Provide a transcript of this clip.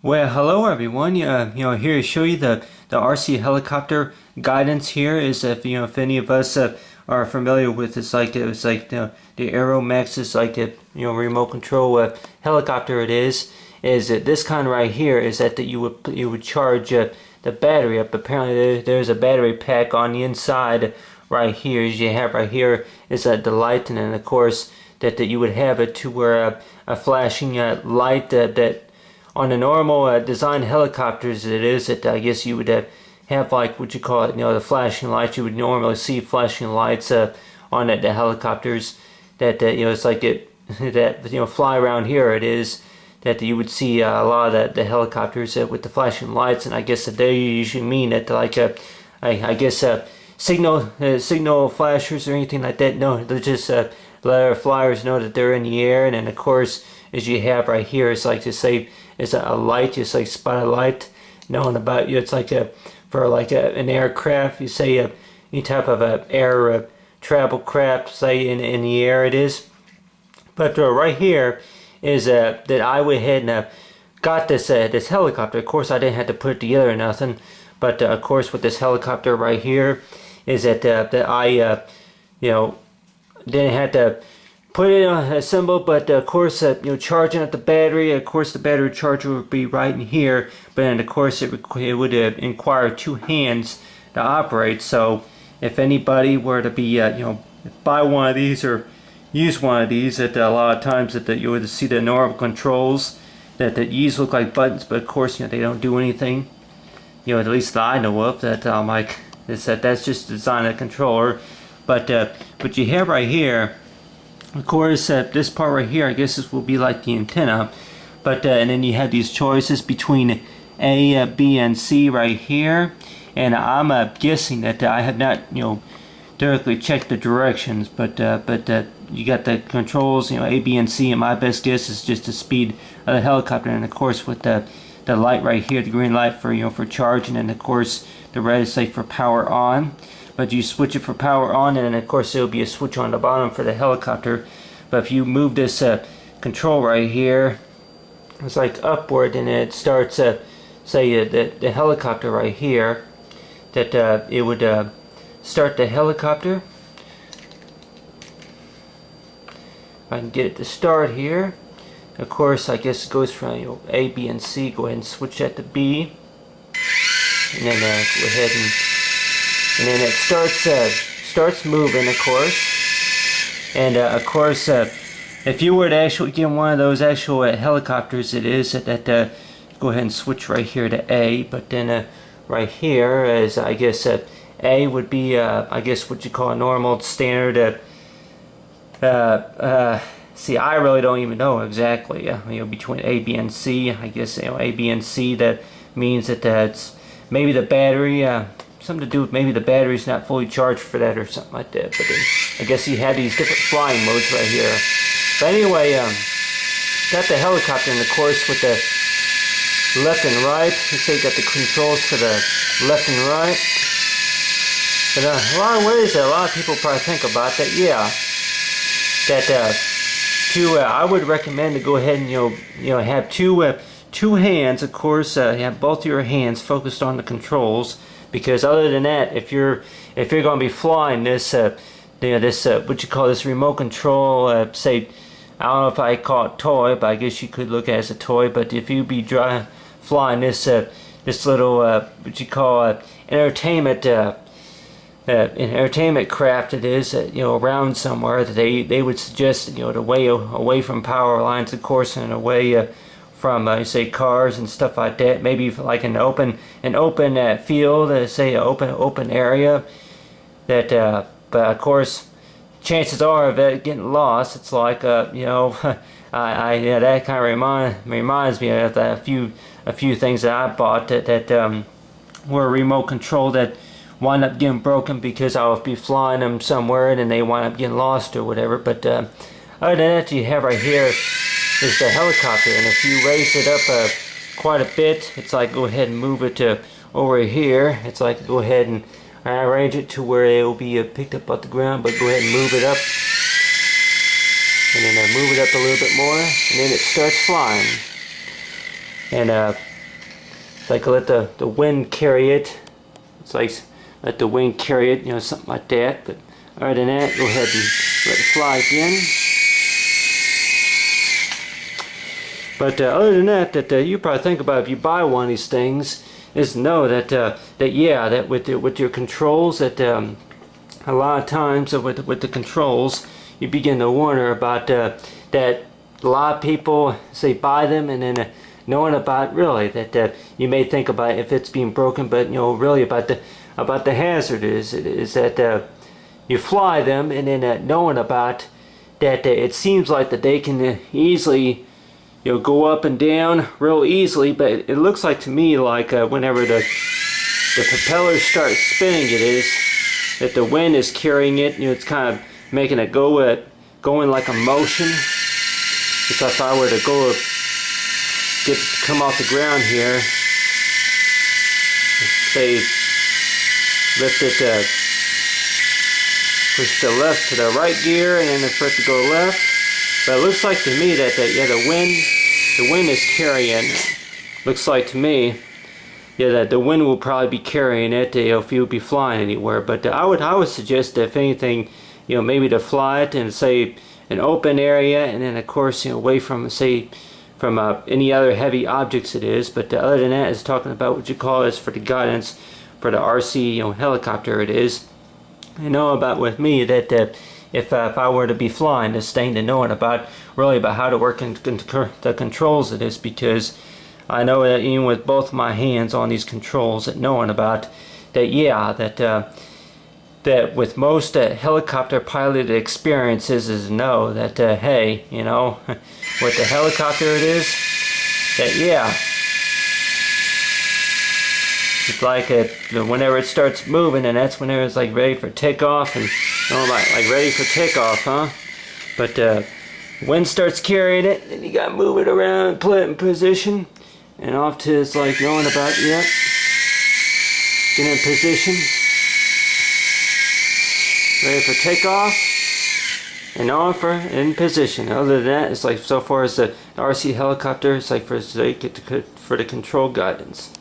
Well, hello everyone. Here to show you the RC helicopter guidance. Here is if any of us are familiar with it's like the Aeromax is like the remote control helicopter. Is that this kind right here is that you would charge the battery up. Apparently there's a battery pack on the inside right here. As you have right here is the light, and then of course that you would have it to where a flashing light that on the normal design helicopters, it is that I guess you would have like what you call it, the flashing lights. You would normally see flashing lights on the helicopters that it's like it that fly around here. It is that you would see a lot of the helicopters with the flashing lights, and I guess that they usually mean that like I guess signal flashers or anything like that. No, they're just let our flyers know that they're in the air, and then of course as you have right here, it's like to say it's a light, just like spot a light knowing about you. It's like for like an aircraft, you say any type of air travel craft, say in the air it is. But right here is that I went ahead and got this this helicopter. Of course I didn't have to put it together or nothing, but of course with this helicopter right here is that I didn't have to put it assembled, but of course charging up the battery, of course the battery charger would be right in here, but then of course it would require two hands to operate. So if anybody were to be buy one of these or use one of these, that a lot of times that you would see the normal controls that these look like buttons, but of course they don't do anything, at least that I know of, that like is that's just design a controller. But you have right here, of course, this part right here, I guess this will be like the antenna, but and then you have these choices between A, B, and C right here, and I'm guessing that I have not, directly checked the directions, but you got the controls, A, B, and C, and my best guess is just the speed of the helicopter, and of course with the light right here, the green light for for charging, and of course the red is like for power on. But you switch it for power on, and then of course there'll be a switch on the bottom for the helicopter. But if you move this control right here, it's like upward, and it starts say the helicopter right here, that it would start the helicopter. If I can get it to start here, of course I guess it goes from A, B, and C. Go ahead and switch that to B, and then go ahead and then it starts moving, of course. And of course, if you were to actually get one of those actual helicopters, it is that go ahead and switch right here to A. But then right here is, I guess A would be I guess what you call a normal standard. See, I really don't even know exactly. Between A, B, and C, I guess A, B, and C. That means that that's maybe the battery. Something to do with maybe the battery's not fully charged for that or something like that. But then, I guess you have these different flying modes right here. But anyway, got the helicopter, and of course with the left and right, you say you got the controls for the left and right. But a lot of ways that a lot of people probably think about that, yeah, that I would recommend to go ahead and have two hands, of course, have both of your hands focused on the controls. Because other than that, if you're going to be flying this, this what you call this remote control, say, I don't know if I call it toy, but I guess you could look at it as a toy. But if you be flying this this little what you call entertainment entertainment craft, it is around somewhere, that they would suggest to away from power lines, of course, and away from say cars and stuff like that. Maybe like an open field, say an open area. That but of course, chances are of it getting lost. It's like that kind of reminds me of a few things that I bought that were remote control that wind up getting broken because I would be flying them somewhere and then they wind up getting lost or whatever. But other than that, you have right here is the helicopter, and if you raise it up quite a bit, it's like go ahead and move it to over here. It's like go ahead and arrange it to where it will be picked up off the ground, but go ahead and move it up, and then move it up a little bit more, and then it starts flying. And It's like let the wind carry it. It's like let the wind carry it, you know, something like that. But other than that, go ahead and let it fly again. But other than that, you probably think about if you buy one of these things, is know that that with your controls, that a lot of times with the controls, you begin to wonder about that a lot of people say buy them and then knowing about really that you may think about if it's being broken, but you know really about the hazard is that you fly them and then knowing about that it seems like that they can easily, you know, go up and down real easily, but it looks like to me like whenever the propellers start spinning, it is that the wind is carrying it. You know, it's kind of making it go in like a motion. Because if I were to come off the ground here, say lift it, push the left to the right gear, and then for it to go left. But it looks like to me that yeah, the wind is carrying. Looks like to me, yeah, that the wind will probably be carrying it, you know, if you would be flying anywhere. But I would suggest that if anything, you know, maybe to fly it in say an open area, and then of course, you know, away from say from any other heavy objects it is. But other than that, is talking about what you call this for the guidance for the RC, you know, helicopter it is. I know about with me that if I were to be flying this thing, to knowing about really about how to work in the controls of this, because I know that even with both my hands on these controls, that knowing about that, yeah, that with most helicopter piloted experiences is know that hey, you know, with the helicopter it is that yeah, it's like whenever it starts moving, and that's whenever it's like ready for takeoff, and you know, like ready for takeoff, huh? But wind starts carrying it, and you gotta move it around, put it in position, and off to it's like knowing about yep, get in position, ready for takeoff, and on for in position. Other than that, it's like so far as the RC helicopter, it's like for the control guidance.